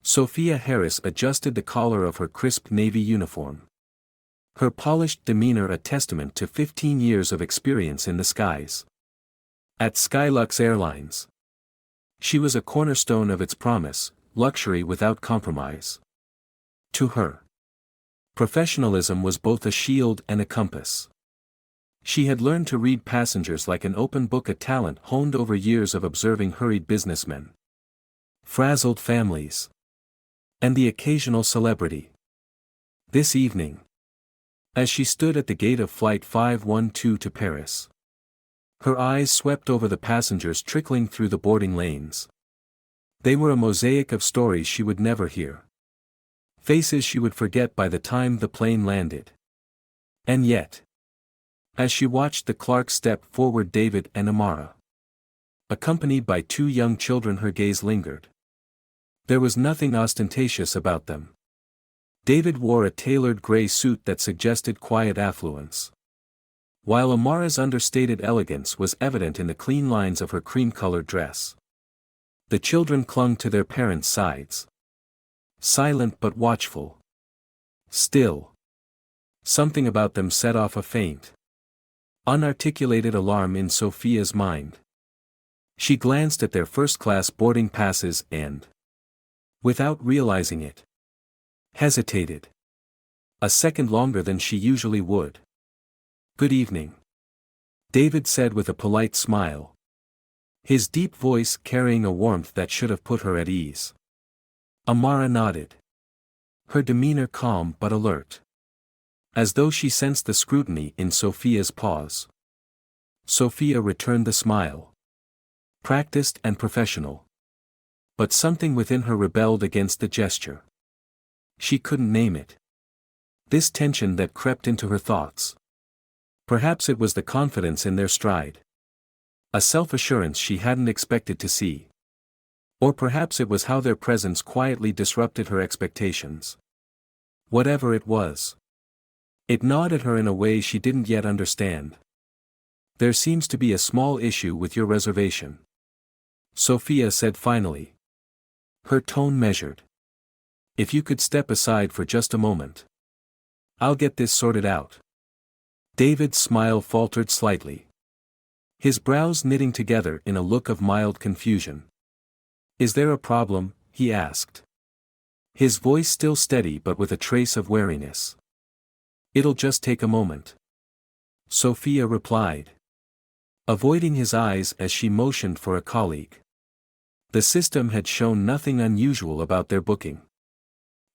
Sophia Harris adjusted the collar of her crisp navy uniform. Her polished demeanor a testament to 15 years of experience in the skies. At Skylux Airlines. She was a cornerstone of its promise, luxury without compromise. To her, professionalism was both a shield and a compass. She had learned to read passengers like an open book, a talent honed over years of observing hurried businessmen, frazzled families, and the occasional celebrity. This evening, as she stood at the gate of Flight 512 to Paris, her eyes swept over the passengers trickling through the boarding lanes. They were a mosaic of stories she would never hear. Faces she would forget by the time the plane landed. And yet, as she watched the Clarks step forward, David and Amara, accompanied by 2 young children, her gaze lingered. There was nothing ostentatious about them. David wore a tailored gray suit that suggested quiet affluence, while Amara's understated elegance was evident in the clean lines of her cream-colored dress. The children clung to their parents' sides, silent but watchful. Still, something about them set off a faint, unarticulated alarm in Sophia's mind. She glanced at their first-class boarding passes and, without realizing it, hesitated. A second longer than she usually would. "Good evening," David said with a polite smile, his deep voice carrying a warmth that should have put her at ease. Amara nodded, her demeanor calm but alert, as though she sensed the scrutiny in Sophia's pause. Sophia returned the smile, practiced and professional. But something within her rebelled against the gesture. She couldn't name it. This tension that crept into her thoughts. Perhaps it was the confidence in their stride, a self-assurance she hadn't expected to see. Or perhaps it was how their presence quietly disrupted her expectations. Whatever it was, it gnawed at her in a way she didn't yet understand. "There seems to be a small issue with your reservation," Sophia said finally, her tone measured. "If you could step aside for just a moment, I'll get this sorted out." David's smile faltered slightly, his brows knitting together in a look of mild confusion. "Is there a problem?" he asked, his voice still steady but with a trace of wariness. "It'll just take a moment," Sophia replied, avoiding his eyes as she motioned for a colleague. The system had shown nothing unusual about their booking.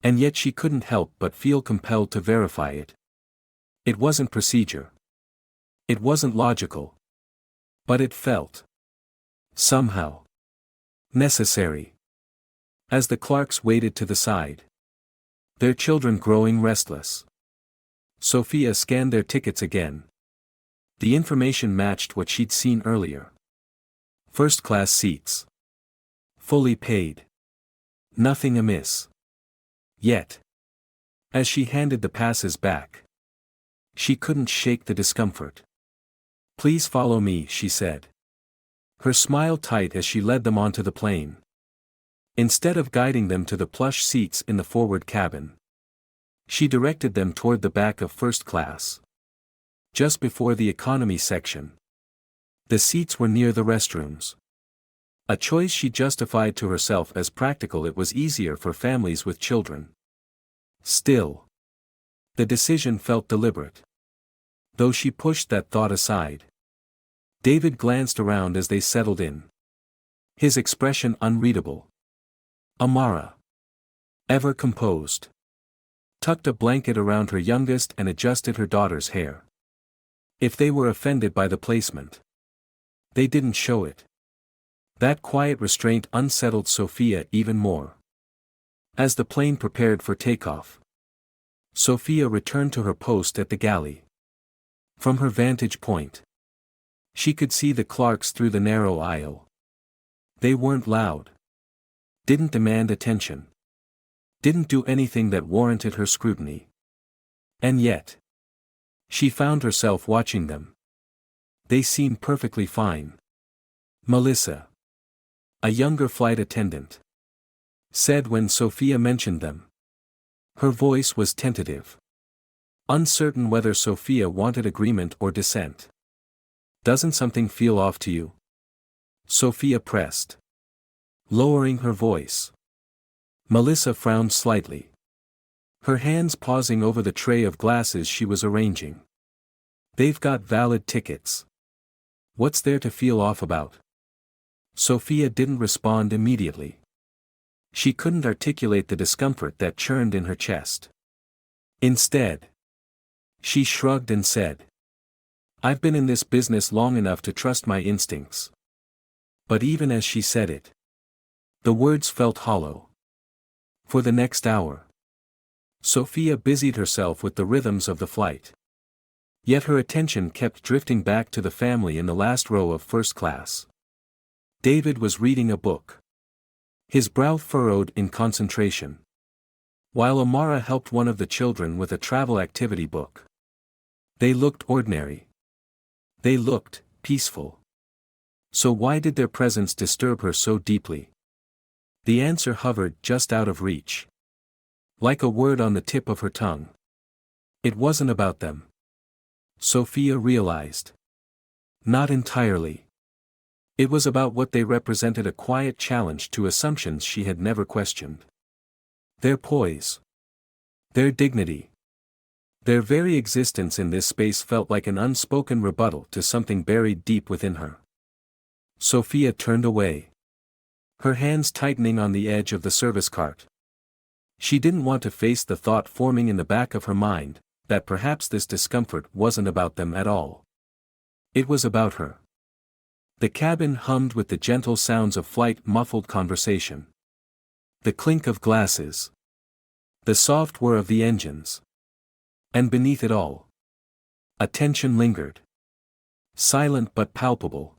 And yet she couldn't help but feel compelled to verify it. It wasn't procedure. It wasn't logical. But it felt, somehow, necessary. As the Clarks waited to the side, their children growing restless, Sophia scanned their tickets again. The information matched what she'd seen earlier. First-class seats. Fully paid. Nothing amiss. Yet, as she handed the passes back, she couldn't shake the discomfort. "Please follow me," she said, her smile tight as she led them onto the plane. Instead of guiding them to the plush seats in the forward cabin, she directed them toward the back of first class, just before the economy section. The seats were near the restrooms. A choice she justified to herself as practical. It was easier for families with children. Still, the decision felt deliberate, though she pushed that thought aside. David glanced around as they settled in, his expression unreadable. Amara, ever composed, tucked a blanket around her youngest and adjusted her daughter's hair. If they were offended by the placement, they didn't show it. That quiet restraint unsettled Sophia even more. As the plane prepared for takeoff, Sophia returned to her post at the galley. From her vantage point, she could see the Clarks through the narrow aisle. They weren't loud, didn't demand attention, didn't do anything that warranted her scrutiny. And yet, she found herself watching them. They seemed perfectly fine. Melissa, a younger flight attendant, said when Sophia mentioned them. Her voice was tentative. Uncertain whether Sophia wanted agreement or dissent. Doesn't something feel off to you? Sophia pressed, lowering her voice. Melissa frowned slightly, her hands pausing over the tray of glasses she was arranging. They've got valid tickets. What's there to feel off about? Sophia didn't respond immediately. She couldn't articulate the discomfort that churned in her chest. Instead, she shrugged and said, I've been in this business long enough to trust my instincts. But even as she said it, the words felt hollow. For the next hour, Sophia busied herself with the rhythms of the flight. Yet her attention kept drifting back to the family in the last row of first class. David was reading a book, his brow furrowed in concentration, while Amara helped one of the children with a travel activity book. They looked ordinary. They looked peaceful. So why did their presence disturb her so deeply? The answer hovered just out of reach, like a word on the tip of her tongue. It wasn't about them. Sophia realized. Not entirely. It was about what they represented, a quiet challenge to assumptions she had never questioned. Their poise. Their dignity. Their very existence in this space felt like an unspoken rebuttal to something buried deep within her. Sophia turned away, her hands tightening on the edge of the service cart. She didn't want to face the thought forming in the back of her mind, that perhaps this discomfort wasn't about them at all. It was about her. The cabin hummed with the gentle sounds of flight-muffled conversation. The clink of glasses. The soft whir of the engines. And beneath it all, a tension lingered. Silent but palpable.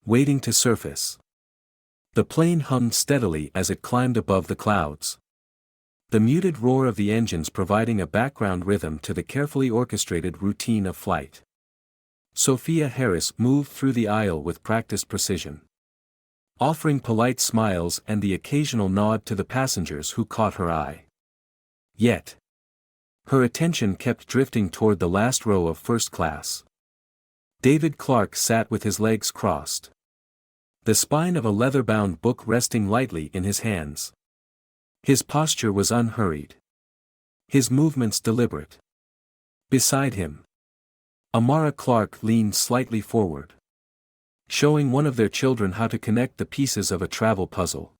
Waiting to surface. The plane hummed steadily as it climbed above the clouds, the muted roar of the engines providing a background rhythm to the carefully orchestrated routine of flight. Sophia Harris moved through the aisle with practiced precision, offering polite smiles and the occasional nod to the passengers who caught her eye. Yet, her attention kept drifting toward the last row of first class. David Clark sat with his legs crossed, the spine of a leather-bound book resting lightly in his hands. His posture was unhurried, his movements deliberate. Beside him, Amara Clark leaned slightly forward, showing one of their children how to connect the pieces of a travel puzzle.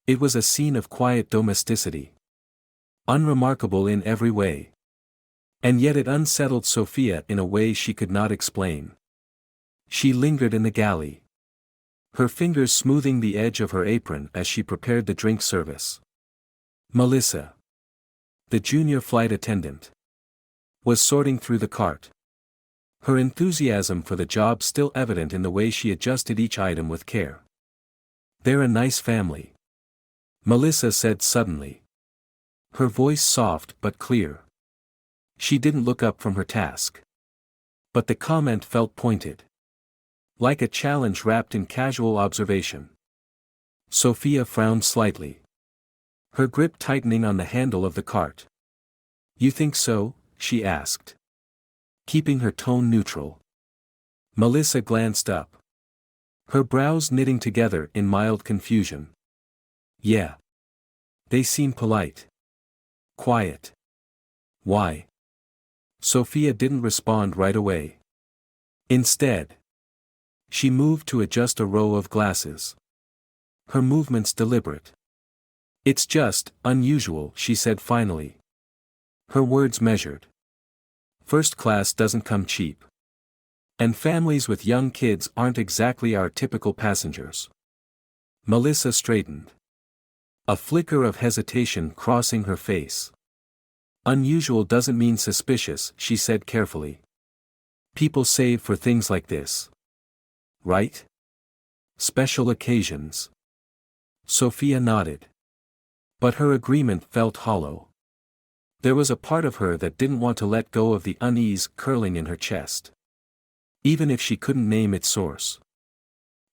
It was a scene of quiet domesticity, unremarkable in every way. And yet it unsettled Sophia in a way she could not explain. She lingered in the galley, her fingers smoothing the edge of her apron as she prepared the drink service. Melissa, the junior flight attendant, was sorting through the cart, her enthusiasm for the job still evident in the way she adjusted each item with care. "They're a nice family," Melissa said suddenly, her voice soft but clear. She didn't look up from her task, but the comment felt pointed, like a challenge wrapped in casual observation. Sophia frowned slightly, her grip tightening on the handle of the cart. "You think so?" she asked, keeping her tone neutral. Melissa glanced up, her brows knitting together in mild confusion. "Yeah. They seem polite. Quiet. Why?" Sophia didn't respond right away. Instead, she moved to adjust a row of glasses, her movements deliberate. "It's just unusual," she said finally, her words measured. "First class doesn't come cheap. And families with young kids aren't exactly our typical passengers." Melissa straightened, a flicker of hesitation crossing her face. "Unusual doesn't mean suspicious," she said carefully. "People save for things like this. Right? Special occasions." Sophia nodded, but her agreement felt hollow. There was a part of her that didn't want to let go of the unease curling in her chest, even if she couldn't name its source.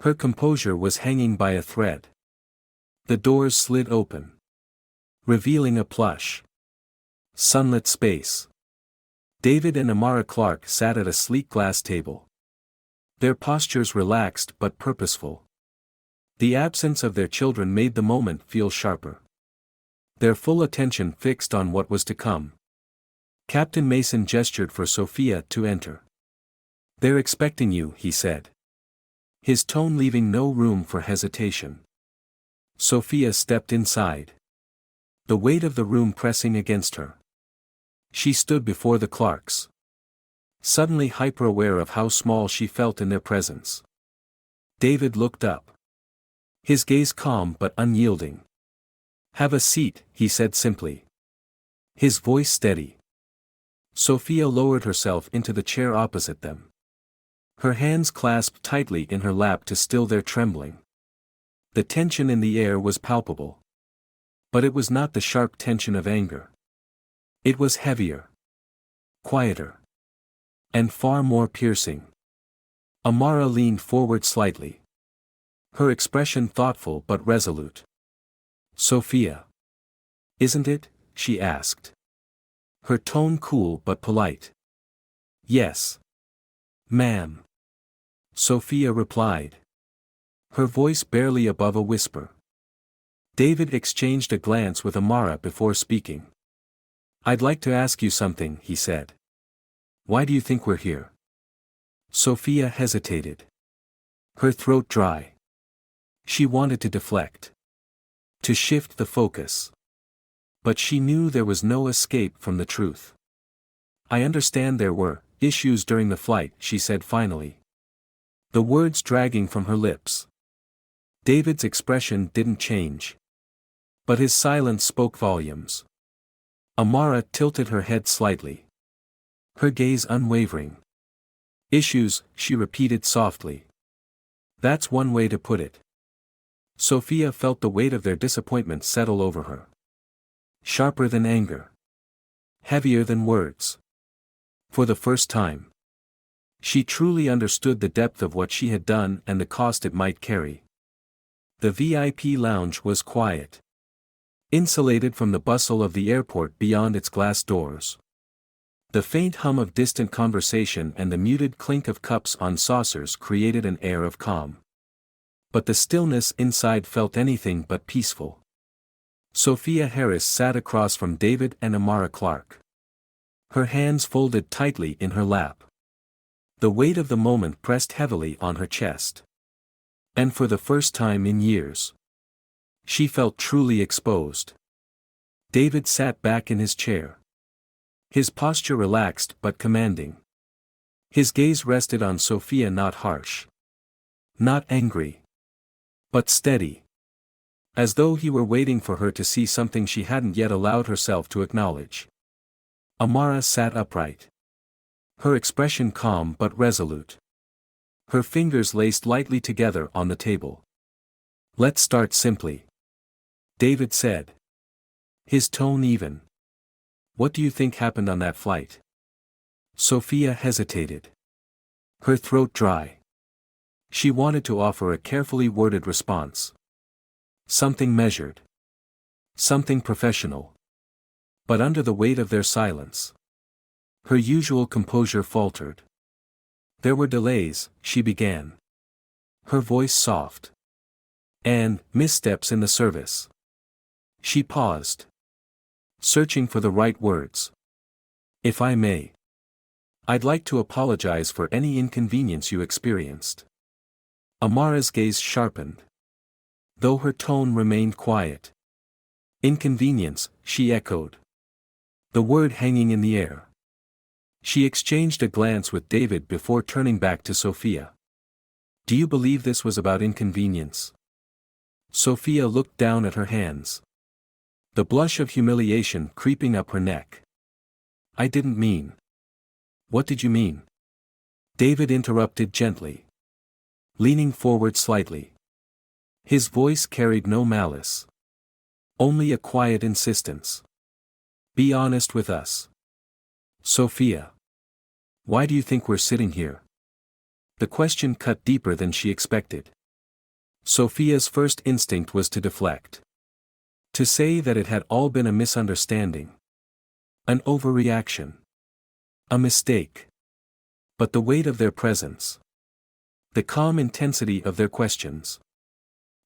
Her composure was hanging by a thread. The doors slid open, revealing a plush, sunlit space. David and Amara Clark sat at a sleek glass table. Their postures relaxed but purposeful. The absence of their children made the moment feel sharper. Their full attention fixed on what was to come. Captain Mason gestured for Sophia to enter. "They're expecting you," he said, his tone leaving no room for hesitation. Sophia stepped inside, the weight of the room pressing against her. She stood before the Clarks, suddenly hyper-aware of how small she felt in their presence. David looked up, his gaze calm but unyielding. "Have a seat," he said simply, his voice steady. Sophia lowered herself into the chair opposite them, her hands clasped tightly in her lap to still their trembling. The tension in the air was palpable. But it was not the sharp tension of anger. It was heavier, quieter, and far more piercing. Amara leaned forward slightly, her expression thoughtful but resolute. "Sophia. Isn't it?" she asked, her tone cool but polite. "Yes, ma'am," Sophia replied, her voice barely above a whisper. David exchanged a glance with Amara before speaking. "I'd like to ask you something," he said. "Why do you think we're here?" Sophia hesitated, her throat dry. She wanted to deflect, to shift the focus. But she knew there was no escape from the truth. "I understand there were issues during the flight," she said finally, the words dragging from her lips. David's expression didn't change, but his silence spoke volumes. Amara tilted her head slightly, her gaze unwavering. "Issues," she repeated softly. "That's one way to put it." Sophia felt the weight of their disappointment settle over her. Sharper than anger, heavier than words. For the first time, she truly understood the depth of what she had done and the cost it might carry. The VIP lounge was quiet, insulated from the bustle of the airport beyond its glass doors. The faint hum of distant conversation and the muted clink of cups on saucers created an air of calm. But the stillness inside felt anything but peaceful. Sophia Harris sat across from David and Amara Clark, her hands folded tightly in her lap. The weight of the moment pressed heavily on her chest. And for the first time in years, she felt truly exposed. David sat back in his chair, his posture relaxed but commanding. His gaze rested on Sophia, not harsh, not angry, but steady, as though he were waiting for her to see something she hadn't yet allowed herself to acknowledge. Amara sat upright, her expression calm but resolute, her fingers laced lightly together on the table. "Let's start simply," David said, his tone even. "What do you think happened on that flight?" Sophia hesitated, her throat dry. She wanted to offer a carefully worded response. Something measured, something professional. But under the weight of their silence, her usual composure faltered. "There were delays," she began, her voice soft, "and missteps in the service." She paused, searching for the right words. "If I may, I'd like to apologize for any inconvenience you experienced." Amara's gaze sharpened, though her tone remained quiet. "Inconvenience," she echoed, the word hanging in the air. She exchanged a glance with David before turning back to Sophia. "Do you believe this was about inconvenience?" Sophia looked down at her hands, the blush of humiliation creeping up her neck. "I didn't mean." "What did you mean?" David interrupted gently, leaning forward slightly. His voice carried no malice, only a quiet insistence. "Be honest with us, Sophia. Why do you think we're sitting here?" The question cut deeper than she expected. Sophia's first instinct was to deflect. To say that it had all been a misunderstanding. An overreaction. A mistake. But the weight of their presence. The calm intensity of their questions.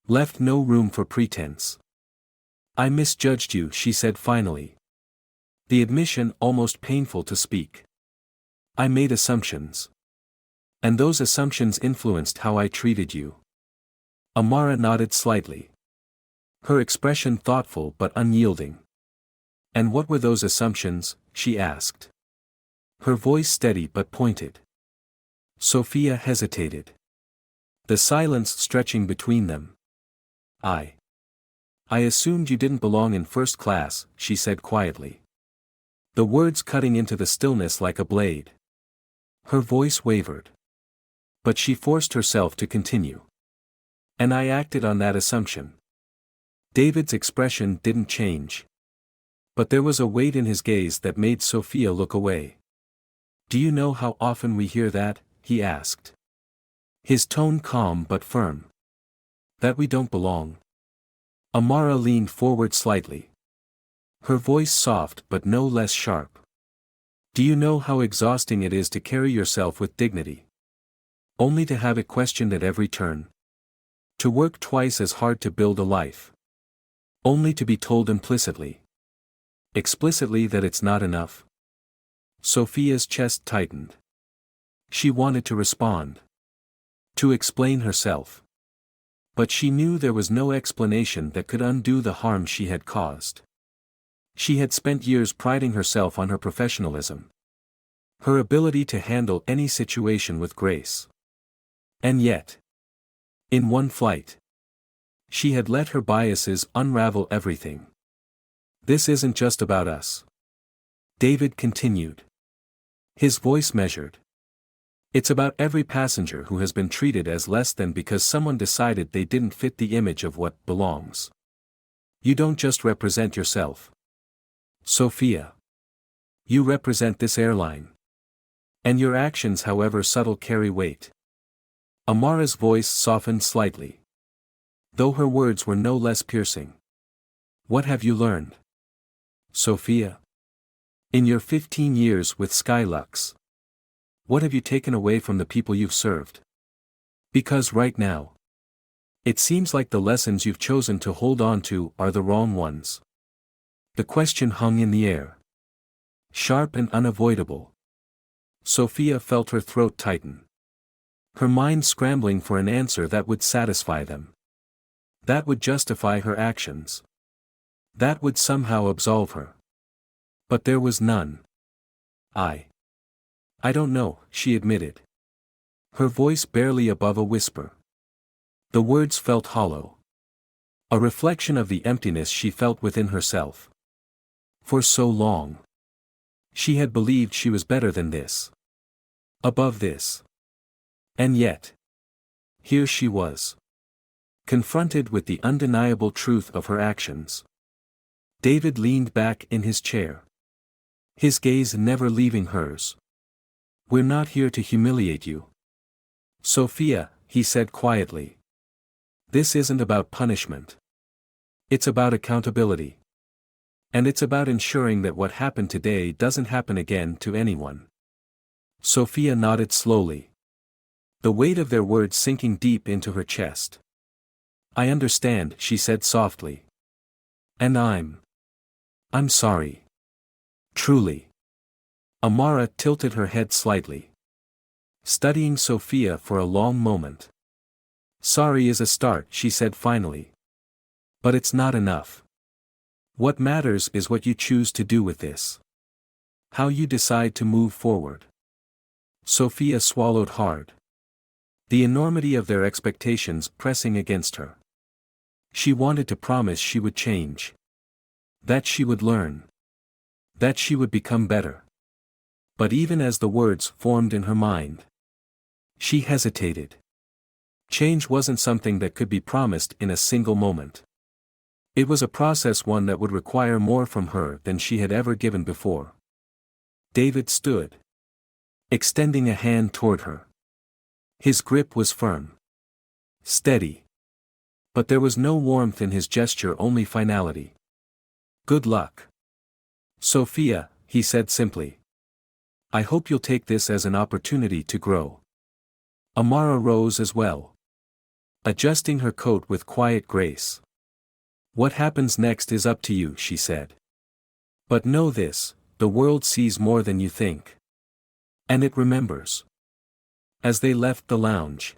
Left no room for pretense. "I misjudged you," she said finally. The admission almost painful to speak. "I made assumptions. And those assumptions influenced how I treated you." Amara nodded slightly. Her expression thoughtful but unyielding. "And what were those assumptions?" she asked. Her voice steady but pointed. Sophia hesitated. The silence stretching between them. I assumed you didn't belong in first class," she said quietly. The words cutting into the stillness like a blade. Her voice wavered. But she forced herself to continue. "And I acted on that assumption." David's expression didn't change. But there was a weight in his gaze that made Sophia look away. "Do you know how often we hear that?" he asked. His tone calm but firm. "That we don't belong." Amara leaned forward slightly. Her voice soft but no less sharp. "Do you know how exhausting it is to carry yourself with dignity? Only to have it questioned at every turn. To work twice as hard to build a life. Only to be told implicitly. Explicitly that it's not enough." Sophia's chest tightened. She wanted to respond. To explain herself. But she knew there was no explanation that could undo the harm she had caused. She had spent years priding herself on her professionalism. Her ability to handle any situation with grace. And yet, in one flight, she had let her biases unravel everything. "This isn't just about us," David continued. His voice measured. "It's about every passenger who has been treated as less than because someone decided they didn't fit the image of what belongs. You don't just represent yourself, Sophia. You represent this airline. And your actions, however subtle, carry weight." Amara's voice softened slightly. Though her words were no less piercing. "What have you learned, Sophia? In your 15 years with Skylux? What have you taken away from the people you've served? Because right now, it seems like the lessons you've chosen to hold on to are the wrong ones." The question hung in the air. Sharp and unavoidable. Sophia felt her throat tighten. Her mind scrambling for an answer that would satisfy them. That would justify her actions. That would somehow absolve her. But there was none. I don't know," she admitted. Her voice barely above a whisper. The words felt hollow. A reflection of the emptiness she felt within herself. For so long, she had believed she was better than this. Above this. And yet, here she was. Confronted with the undeniable truth of her actions. David leaned back in his chair. His gaze never leaving hers. "We're not here to humiliate you, Sophia," he said quietly. "This isn't about punishment. It's about accountability. And it's about ensuring that what happened today doesn't happen again to anyone." Sophia nodded slowly. The weight of their words sinking deep into her chest. "I understand," she said softly. "And I'm sorry. Truly." Amara tilted her head slightly. Studying Sophia for a long moment. "Sorry is a start," she said finally. "But it's not enough. What matters is what you choose to do with this. How you decide to move forward." Sophia swallowed hard. The enormity of their expectations pressing against her. She wanted to promise she would change. That she would learn. That she would become better. But even as the words formed in her mind, she hesitated. Change wasn't something that could be promised in a single moment. It was a process, one that would require more from her than she had ever given before. David stood, extending a hand toward her. His grip was firm. Steady. But there was no warmth in his gesture, only finality. "Good luck, Sophia," he said simply. "I hope you'll take this as an opportunity to grow." Amara rose as well, adjusting her coat with quiet grace. "What happens next is up to you," she said. "But know this, the world sees more than you think. And it remembers." As they left the lounge,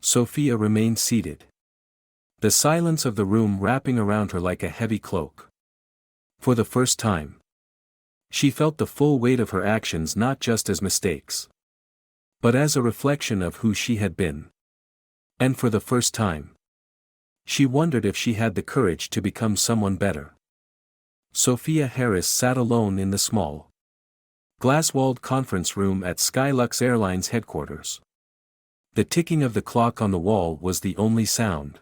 Sophia remained seated, the silence of the room wrapping around her like a heavy cloak. For the first time, she felt the full weight of her actions, not just as mistakes, but as a reflection of who she had been. And for the first time, she wondered if she had the courage to become someone better. Sophia Harris sat alone in the small, glass-walled conference room at Skylux Airlines headquarters. The ticking of the clock on the wall was the only sound,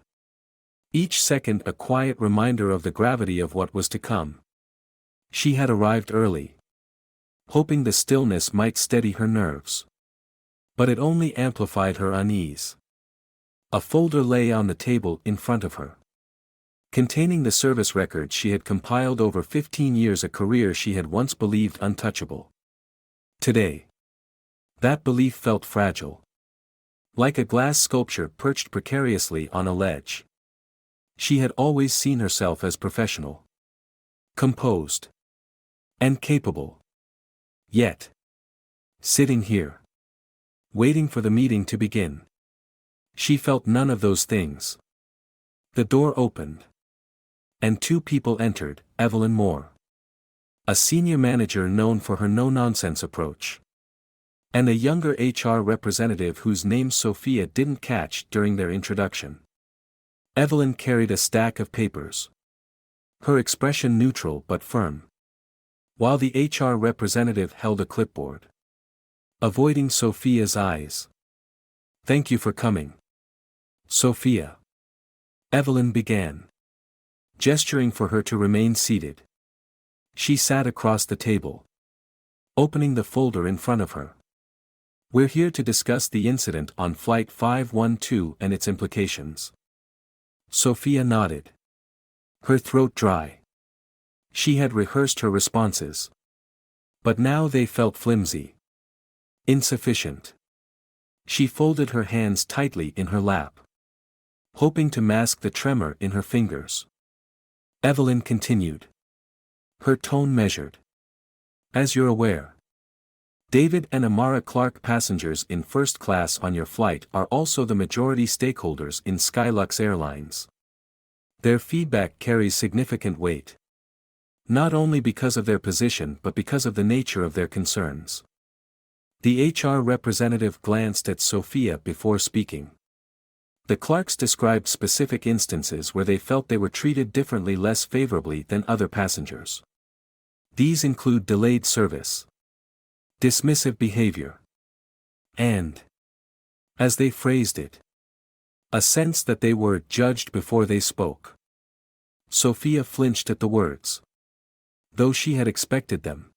each second a quiet reminder of the gravity of what was to come. She had arrived early, hoping the stillness might steady her nerves. But it only amplified her unease. A folder lay on the table in front of her, containing the service records she had compiled over 15 years, a career she had once believed untouchable. Today, that belief felt fragile, like a glass sculpture perched precariously on a ledge. She had always seen herself as professional, composed, and capable. Yet, sitting here, waiting for the meeting to begin, she felt none of those things. The door opened, and two people entered: Evelyn Moore, a senior manager known for her no-nonsense approach, and a younger HR representative whose name Sophia didn't catch during their introduction. Evelyn carried a stack of papers, her expression neutral but firm, while the HR representative held a clipboard, avoiding Sophia's eyes. "Thank you for coming, Sophia," Evelyn began, gesturing for her to remain seated. She sat across the table, opening the folder in front of her. "We're here to discuss the incident on Flight 512 and its implications." Sophia nodded, her throat dry. She had rehearsed her responses, but now they felt flimsy, insufficient. She folded her hands tightly in her lap, hoping to mask the tremor in her fingers. Evelyn continued, her tone measured. "As you're aware, David and Amara Clark, passengers in first class on your flight, are also the majority stakeholders in Skylux Airlines. Their feedback carries significant weight, not only because of their position but because of the nature of their concerns." The HR representative glanced at Sophia before speaking. The Clarks described specific instances where they felt they were treated differently, less favorably than other passengers. These include delayed service, dismissive behavior, and, as they phrased it, a sense that they were judged before they spoke. Sophia flinched at the words, though she had expected them.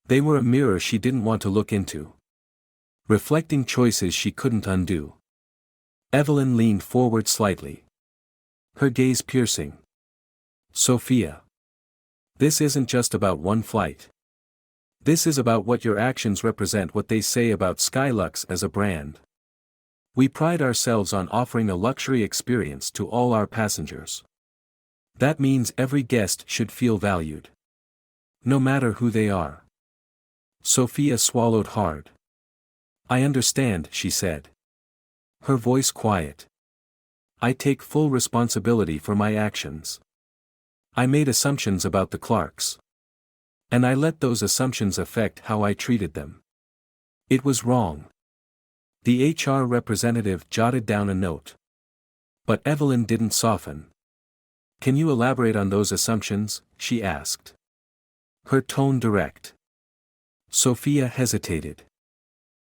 They were a mirror she didn't want to look into, reflecting choices she couldn't undo. Evelyn leaned forward slightly, her gaze piercing. "Sophia, this isn't just about one flight. This is about what your actions represent, what they say about Skylux as a brand. We pride ourselves on offering a luxury experience to all our passengers. That means every guest should feel valued, no matter who they are." Sophia swallowed hard. "I understand," she said, her voice quiet. "I take full responsibility for my actions. I made assumptions about the Clarks, and I let those assumptions affect how I treated them. It was wrong." The HR representative jotted down a note. But Evelyn didn't soften. "Can you elaborate on those assumptions?" she asked, her tone direct. Sophia hesitated,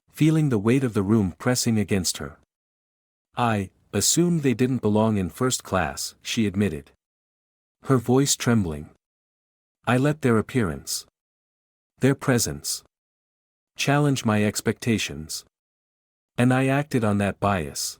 feeling the weight of the room pressing against her. "I assumed they didn't belong in first class," she admitted, her voice trembling. "I let their appearance, their presence, challenge my expectations. And I acted on that bias."